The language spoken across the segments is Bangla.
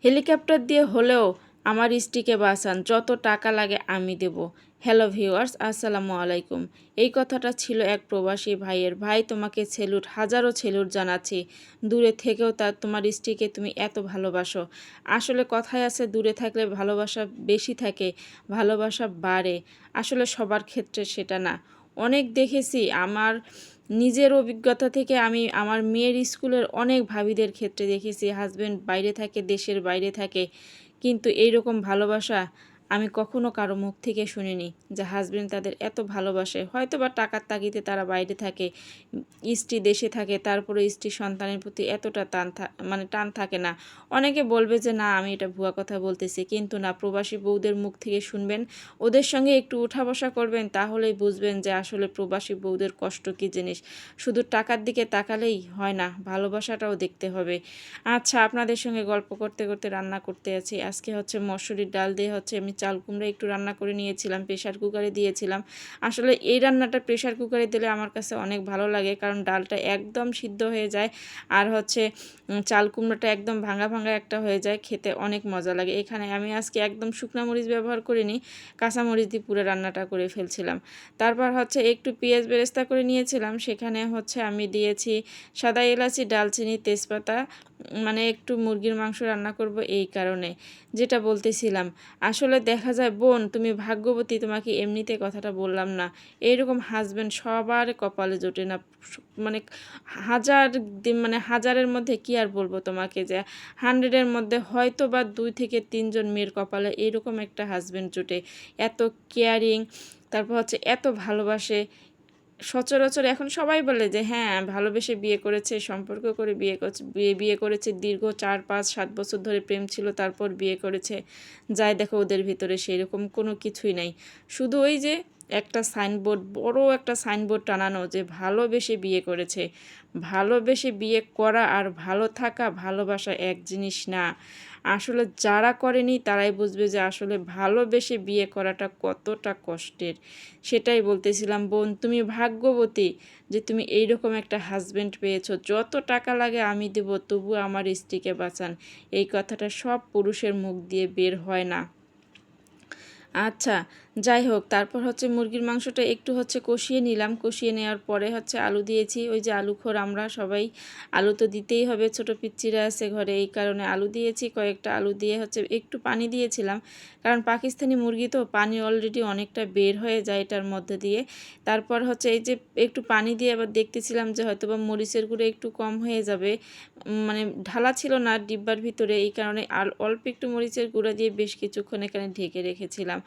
হেলিকপ্টার দিয়ে হলেও আমার স্ত্রীকে বাঁচান, যত টাকা লাগে আমি দেব। হ্যালো ভিউয়ার্স, আসসালামু আলাইকুম। এই কথাটা ছিল এক প্রবাসী ভাইয়ের। ভাই, তোমাকে সেলুট, হাজারো সেলুট জানাচ্ছি। দূরে থেকেও তোমার স্ত্রীকে তুমি এত ভালোবাসো। আসলে কথায় আছে, দূরে থাকলে ভালোবাসা বেশি থাকে, ভালোবাসা বাড়ে। আসলে সবার ক্ষেত্রে সেটা না। অনেক দেখেছি, আমার নিজের অভিজ্ঞতা থেকে আমি আমার মেয়ের স্কুলের অনেক ভাবিদের ক্ষেত্রে দেখেছি, হাজব্যান্ড বাইরে থাকে, দেশের বাইরে থাকে, কিন্তু এইরকম ভালোবাসা আমি কখনো কারো মুখ থেকে শুনিনি যে হাজব্যান্ড তাদের এত ভালোবাসে। হয়তো বা টাকার তাগিদে তারা বাইরে থাকে, স্ত্রী দেশে থাকে, তারপরে স্ত্রী সন্তানের প্রতি এতটা টান থাকে না। অনেকে বলবে যে না, আমি এটা ভুয়া কথা বলতেছি, কিন্তু না, প্রবাসী বউদের মুখ থেকে শুনবেন, ওদের সঙ্গে একটু উঠা বসা করবেন, তাহলেই বুঝবেন যে আসলে প্রবাসী বউদের কষ্ট কী জিনিস। শুধু টাকার দিকে তাকালেই হয় না, ভালোবাসাটাও দেখতে হবে। আচ্ছা, আপনাদের সঙ্গে গল্প করতে করতে রান্না করতে আছি। আজকে হচ্ছে মসুরির ডাল দিয়ে আমি চাল কুমড়া একটু রান্না করে নিয়েছিলাম, প্রেশার কুকারে দিয়েছিলাম। আসলে এই রান্নাটা প্রেশার কুকারে দিলে আমার কাছে অনেক ভালো লাগে, কারণ ডালটা একদম সিদ্ধ হয়ে যায়, আর চাল কুমড়োটা একদম ভাঙা ভাঙা একটা হয়ে যায়, খেতে অনেক মজা লাগে। এখানে আমি আজকে একদম শুকনা মরিচ ব্যবহার করিনি, কাঁচামরিচ দিয়ে পুরো রান্নাটা করে ফেলছিলাম। তারপর একটু পেঁয়াজ বেরেস্তা করে নিয়েছিলাম, সেখানে আমি দিয়েছি সাদা এলাচি, দালচিনি, তেজপাতা, একটু মুরগির মাংস রান্না করব এই কারণে। যেটা বলতেছিলাম, আসলে দেখা যায় বোন, তুমি ভাগ্যবতী, তোমাকে এমনিতে কথাটা বললাম না। এইরকম হাজব্যান্ড সবার কপালে জোটে না। মানে হাজার হাজারের মধ্যে কি আর বলবো তোমাকে, যে 100-এর মধ্যে হয়তো বা 2 থেকে 3 জন মেয়ের কপালে এরকম একটা হাজব্যান্ড জোটে। এত কেয়ারিং, তারপর এত ভালোবাসে। সচরাচর এখন সবাই বলে যে হ্যাঁ, ভালোবেসে বিয়ে করেছে, সম্পর্ক করে বিয়ে করেছে, দীর্ঘ 4-5-7 বছর ধরে প্রেম ছিল, তারপর বিয়ে করেছে। যাই দেখো, ওদের ভিতরে সেরকম কোনো কিছুই নাই। শুধু ওই যে একটা সাইনবোর্ড, বড় একটা সাইনবোর্ড টানানো যে ভালোবেসে বিয়ে করেছে। ভালোবেসে বিয়ে করা আর ভালো থাকা, ভালোবাসা এক জিনিস না। আসলে যারা করেনি তারাই বুঝবে যে আসলে ভালোবেসে বিয়ে করাটা কতটা কষ্টের। সেটাই বলতেছিলাম, বোন, তুমি ভাগ্যবতী যে তুমি এইরকম একটা হাজব্যান্ড পেয়েছো। যত টাকা লাগে আমি দেব, তবু আমার স্ত্রীকে বাঁচান। এই কথাটা সব পুরুষের মুখ দিয়ে বের হয় না। আচ্ছা, যাই হোক, তারপর মুরগির মাংসটা একটু কষিয়ে নিলাম। কষিয়ে নেওয়ার পরে আলু দিয়েছি। ওই যে আলুখোর আমরা সবাই, আলু তো দিতেই হবে, ছোট পিচ্চিরা আছে ঘরে, এই কারণে আলু দিয়েছি। কয়েকটা আলু দিয়ে একটু পানি দিয়েছিলাম, কারণ পাকিস্তানি মুরগি তো পানি অলরেডি অনেকটা বের হয়ে যায় এটার মধ্যে দিয়ে। তারপর এই যে একটু পানি দিয়ে আবার দেখতেছিলাম যে হয়তো বা মরিচের গুঁড়ো একটু কম হয়ে যাবে, ঢালা ছিল না ডিব্বার ভিতরে, এই কারণে অল্প একটু মরিচের গুঁড়া দিয়ে বেশ কিছুক্ষণ এখানে ঢেকে রেখেছিলাম।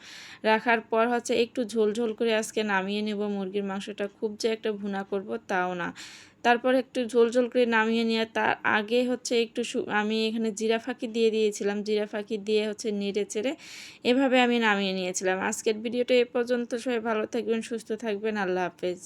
রাখার পর একটু ঝোল ঝোল করে আজকে নামিয়ে নেব মুরগির মাংসটা। খুব যে একটা ভুনা করব তাও না। তারপর একটু ঝোল ঝোল করে নামিয়ে নিয়ে তার আগে একটু আমি এখানে জিরা ফাঁকি দিয়ে দিয়েছিলাম। জিরা ফাঁকি দিয়ে নেড়ে চেড়ে এভাবে আমি নামিয়ে নিয়েছিলাম। আজকের ভিডিওটা এ পর্যন্ত। সবাই ভালো থাকবেন, সুস্থ থাকবেন, আল্লাহ হাফেজ।